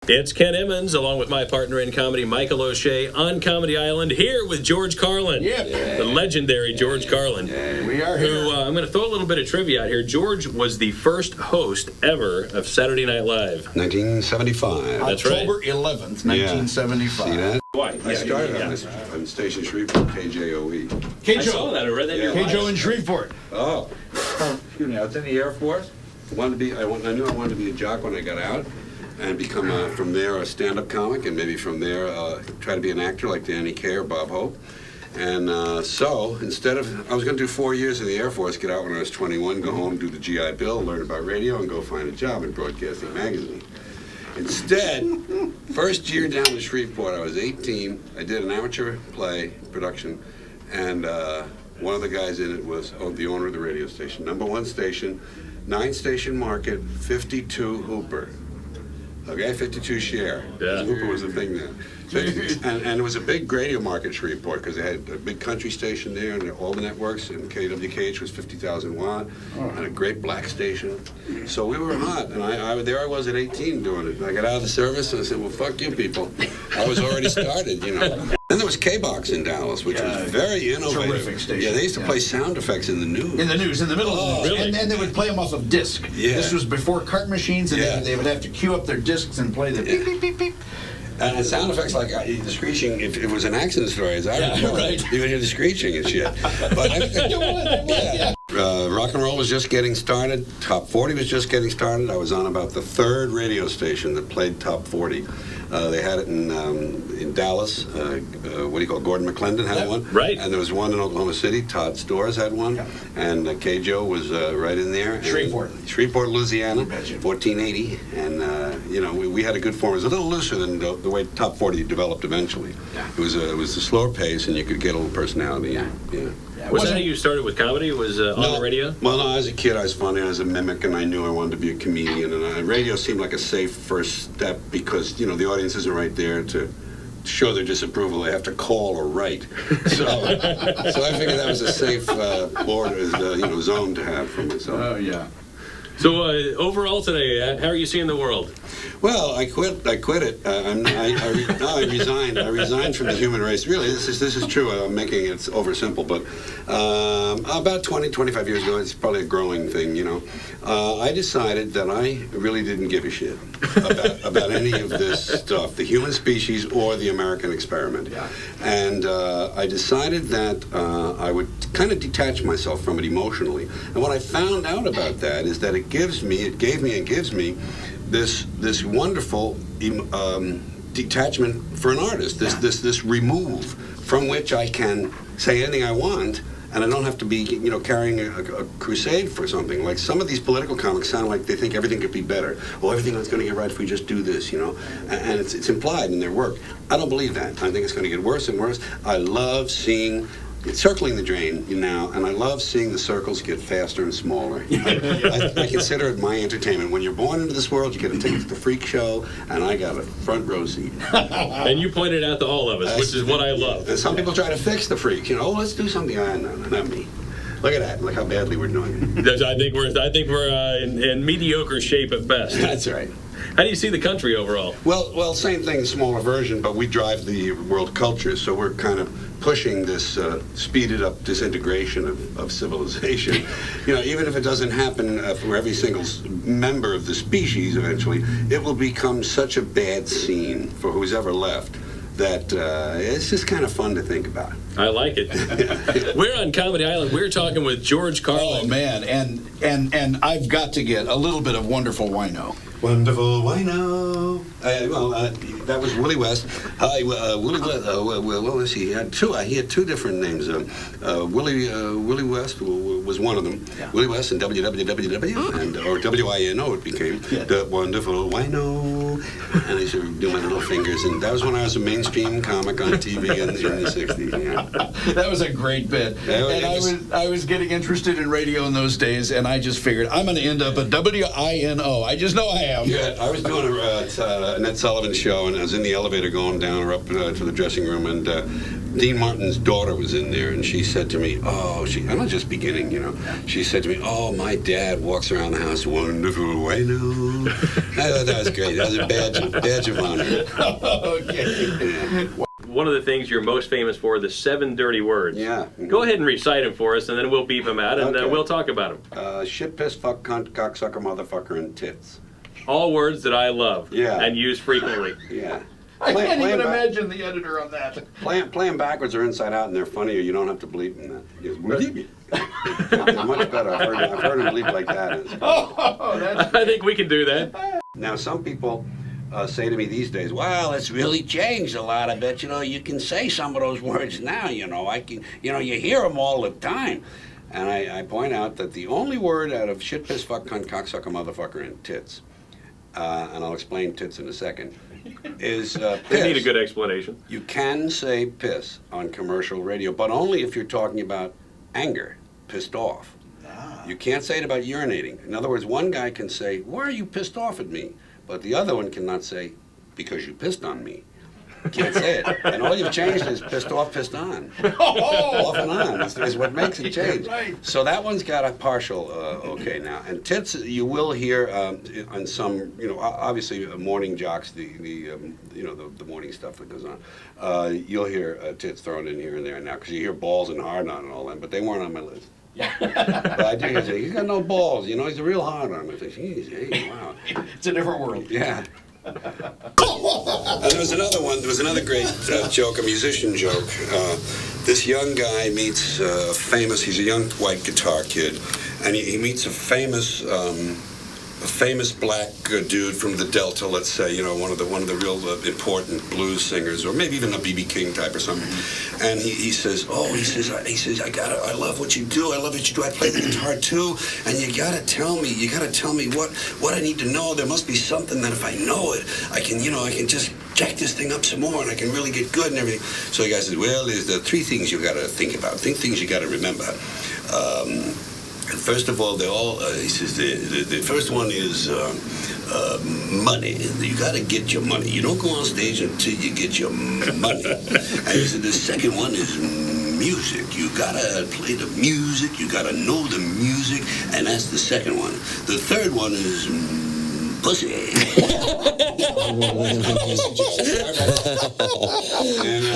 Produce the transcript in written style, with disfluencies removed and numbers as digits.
It's Kent Emmons, along with my partner in comedy, Michael O'Shea, on Comedy Island, here with George Carlin. The legendary George Carlin. We are here. Who, I'm going to throw a little bit of trivia out here. George was the first host ever of Saturday Night Live. 1975. That's right. October 11th, 1975. See that? Why? I started on Station Shreveport, KJOE. I saw that. I read that in your KJO in Shreveport. Oh. Excuse me, I was in the Air Force. I knew I wanted to be a jock when I got out. And become, from there, a stand-up comic, and maybe from there, try to be an actor like Danny Kaye or Bob Hope. And so, instead of, I was going to do 4 years in the Air Force, get out when I was 21, go home, do the GI Bill, learn about radio, and go find a job in Broadcasting Magazine. Instead, first year down to Shreveport, I was 18. I did an amateur play production, and one of the guys in it was the owner of the radio station. #1 station, 9-station market, 52 Hooper. Okay, 52 share. Yeah. Hooper was a thing then. So, and it was a big radio market, Shreveport, because they had a big country station there, and all the networks, and KWKH was 50,000 watt, and a great black station. So we were hot, and there I was at 18 doing it. I got out of the service, and I said, well, fuck you people. I was already started, you know. Then there was K-Box in Dallas, which was very innovative. Terrific station. Yeah, they used to play sound effects in the news. In the news, in the middle of the news. Really? And they would play them off of disc. Yeah. This was before cart machines, and they would have to cue up their discs and play the beep, beep, beep, beep. And sound effects like the screeching, if it was an accident story, as I remember, you would hear the screeching and shit. But rock and roll was just getting started. Top 40 was just getting started. I was on about the third radio station that played Top 40. They had it in Dallas. Gordon McClendon had one. Right. And there was one in Oklahoma City. Todd Storrs had one. Yeah. And KJO was right in there. Shreveport, Louisiana, 1480. And, we had a good form. It was a little looser than the way Top 40 developed eventually. Yeah. It was a slower pace, and you could get a little personality. Yeah. Was that how you started with comedy? Was on the radio? Well, no, as a kid, I was funny. I was a mimic, and I knew I wanted to be a comedian. And radio seemed like a safe first step because, the audience isn't right there to show their disapproval. They have to call or write. So I figured that was a safe zone to have for myself. Oh, yeah. So overall today, how are you seeing the world? Well, I quit it. I resigned. I resigned from the human race. Really, this is true. I'm making it oversimple, but about 20, 25 years ago, it's probably a growing thing, I decided that I really didn't give a shit about any of this stuff, the human species or the American experiment. Yeah. And I decided that I would kind of detach myself from it emotionally. And what I found out about that is that it gave me this wonderful detachment for an artist, this remove from which I can say anything I want, and I don't have to be, carrying a crusade for something. Like some of these political comics sound like they think everything could be better. Oh, everything's going to get right if we just do this, and it's implied in their work. I don't believe that. I think it's going to get worse and worse. I love seeing it's circling the drain now, and I love seeing the circles get faster and smaller. I consider it my entertainment. When you're born into this world, you get a ticket to the freak show, and I got a front row seat. And you pointed out to all of us, which is what I love. And some people try to fix the freak. Let's do something. No, not me. Look at that. Look how badly we're doing it. I think we're in mediocre shape at best. That's right. How do you see the country overall? Well, same thing, smaller version, but we drive the world culture, so we're kind of pushing this speeded up disintegration of civilization. Even if it doesn't happen for every single member of the species eventually, it will become such a bad scene for who's ever left that it's just kind of fun to think about. I like it. We're on Comedy Island. We're talking with George Carlin. Oh, man, and I've got to get a little bit of Wonderful Wino. Wonderful Wino. That was Willie West. Willie West. What was he? He had two different names. Willie West was one of them. Yeah. Willie West and WWWW or WINO it became. Yeah. The Wonderful Wino. And I used to do my little fingers, and that was when I was a mainstream comic on TV in the 60s. Yeah. That was a great bit. I was getting interested in radio in those days, and I just figured I'm going to end up at WINO. I just know I am. Yeah, I was doing a Ned Sullivan show, and I was in the elevator going down or up to the dressing room, and Dean Martin's daughter was in there, and she said to me, I'm not just beginning, you know. She said to me, "Oh, my dad walks around the house wonderful way now." I thought that was great. That was a badge of honor. Okay. Yeah. One of the things you're most famous for, the 7 dirty words. Yeah. Go ahead and recite them for us, and then we'll beep them out, and Okay. we'll talk about them. Shit, piss, fuck, cunt, cocksucker, motherfucker, and tits. All words that I love Yeah. and use frequently. Yeah. I can't even back- imagine the editor on that. Play them backwards or inside out, and they're funnier. You don't have to bleep them. They're much better. I've heard them bleep like that. Oh, that's I think we can do that. Now, some people say to me these days, "Well, it's really changed a lot. I bet you can say some of those words now. You hear them all the time." And I point out that the only word out of shit, piss, fuck, cunt, cocksucker, motherfucker, and tits, and I'll explain tits in a second, is piss. They need a good explanation. You can say piss on commercial radio, but only if you're talking about anger, pissed off. You can't say it about urinating. In other words, one guy can say, "Why are you pissed off at me?" But the other one cannot say, "Because you pissed on me." You can't say it. And all you've changed is pissed off, pissed on. Off and on is what makes it change. Right. So that one's got a partial okay now. And tits, you will hear on some, obviously morning jocks, the morning stuff that goes on. You'll hear tits thrown in here and there now, because you hear balls and hard on and all that, but they weren't on my list. But I do say, "He's got no balls, he's a real hard on." I think, "Geez, hey, wow." It's a different world. Yeah. And there was another one. There was another great joke, a musician joke. This young guy meets he's a young white guitar kid, and he meets a famous black dude from the Delta, let's say, one of the real important blues singers, or maybe even a B.B. King type or something. And he says, I love what you do. I love what you do. I play the guitar too. And you gotta tell me what I need to know. There must be something that if I know it, I can just jack this thing up some more, and I can really get good and everything. So the guy says, "Well, there's the 3 things you gotta think about. Things you gotta remember." And first of all, he says, the first one is money. You got to get your money. You don't go on stage until you get your money. And he said, the second one is music. You got to play the music. You got to know the music. And that's the second one. The third one is pussy. And,